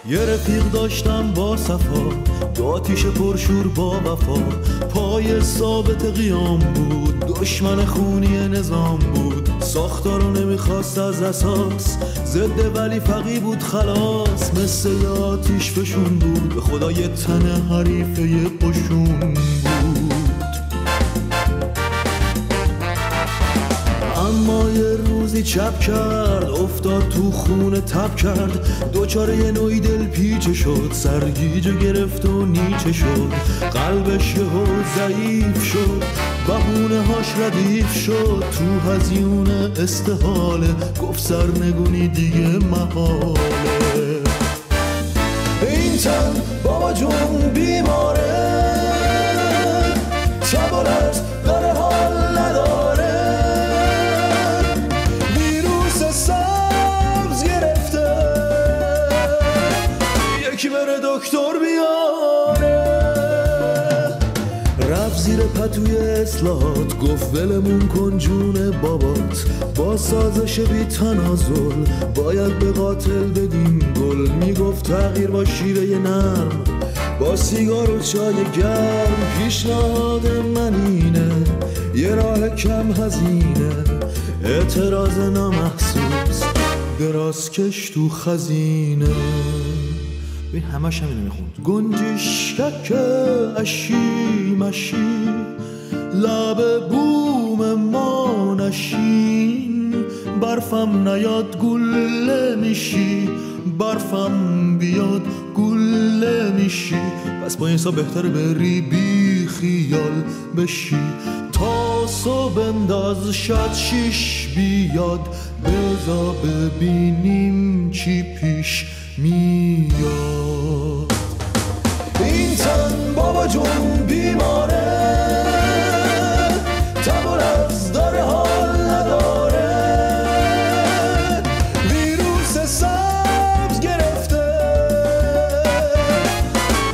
یه رفیق داشتم با صفا، دو آتیش پرشور با وفا. پای ثابت قیام بود، دشمن خونی نظام بود. ساختارو نمیخواست از اساس، ضد ولی فقی بود خلاص. مثل یه آتیش فشون بود، به خدا یه تن حریف یه قشون بود. اما یه روزی چپ کرد، افتاد تو خونه تب کرد. دوچاره یه نوعی دل پیچه شد، سرگیجه گرفت و نیچه شد. قلبش یهو ضعیف شد، بهونه هاش ردیف شد. تو هزیون استحاله گفت سرنگونی دیگه محاله. این تن بابا جون بیماره، شب و روز داره حال نداره. یکی بره دکتر بیاره. رفت زیر پتوی اصلاحات، گفت ولمون کن جون بابات. با سازش بی تنازل باید به قاتل بدیم گل. میگفت تغییر با شیوه نرم، با سیگار و چای گرم. پیشنهاد من اینه، یه راه کم هزینه. اعتراض نامحسوس، درازکش تو خزینه. به همش همینو میخوند. گنجشکک اشی مشی، لب بوم ما نشین. برفم نیاد گله میشی، برفم بیاد گله میشی. پس با این حساب بهتره بری بی خیال بشی. تا صبح بنداز شاید شیش بیاد، بذار ببینیم چی پیش میاد. این تن بابا جون بیماره، تب و رفز داره حال نداره. ویروس سبز گرفته،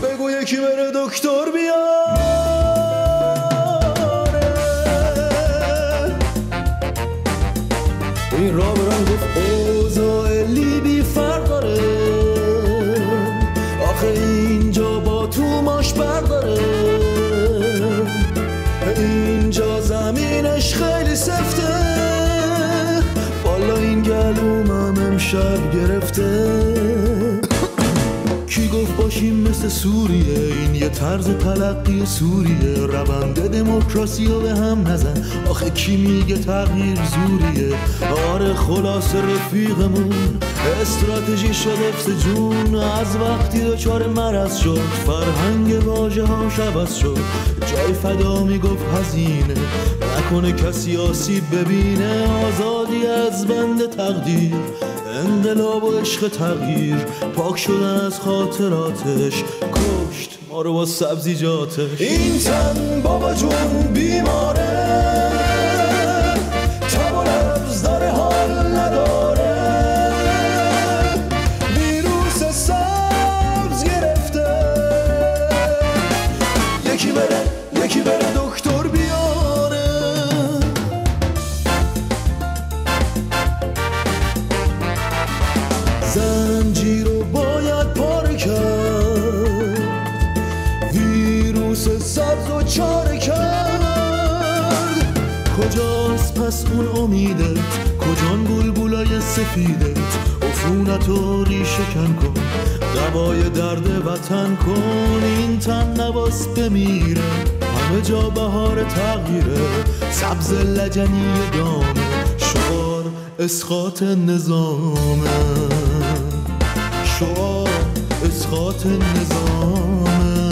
بگو یکی بره دکتر بیاره. این را برام گفت اوضاع لیبی فرق داره. اینجا با تو ماش برداره، اینجا زمینش خیلی سفته. بالا این گلومم امشب گرفته. کی گفت باشیم مثل سوریه؟ این یه طرز تلقی سوریه. روند دموکراسی رو به هم نزن، آخه کی میگه تغییر زوریه؟ آره خلاص رفیقمون استراتژی شد حفظ جون. از وقتی دچار مرض شد، فرهنگ واژه هاش عوض شد. جای فدا میگفت هزینه، نکنه کسی آسیب ببینه. آزادی از بند تقدیر، انقلاب و عشق تغییر. پاک شدن از خاطراتش، کشت ما رو با سبزیجاتش. این تن بابا جون بیماره، تب و لفظ داره حال نداره. ویروس سبز گرفته، یکی بره دکتر بیاره. زنجیر رو باید پاره کرد، ویروس سبز رو چاره کرد. کجاست پس اون امیدت؟ کجان بلبلای سفیدت؟ عفونت رو ریشه کن کن، دوای درد وطن کن. این تن نباس بمیره، همه جا بهار تغییره. سبز لجنی دامه، شعار اسقاط نظامه. شعار اسقاط نظامه،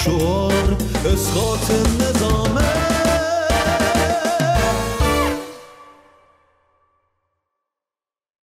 شعار اسقاط نظامه.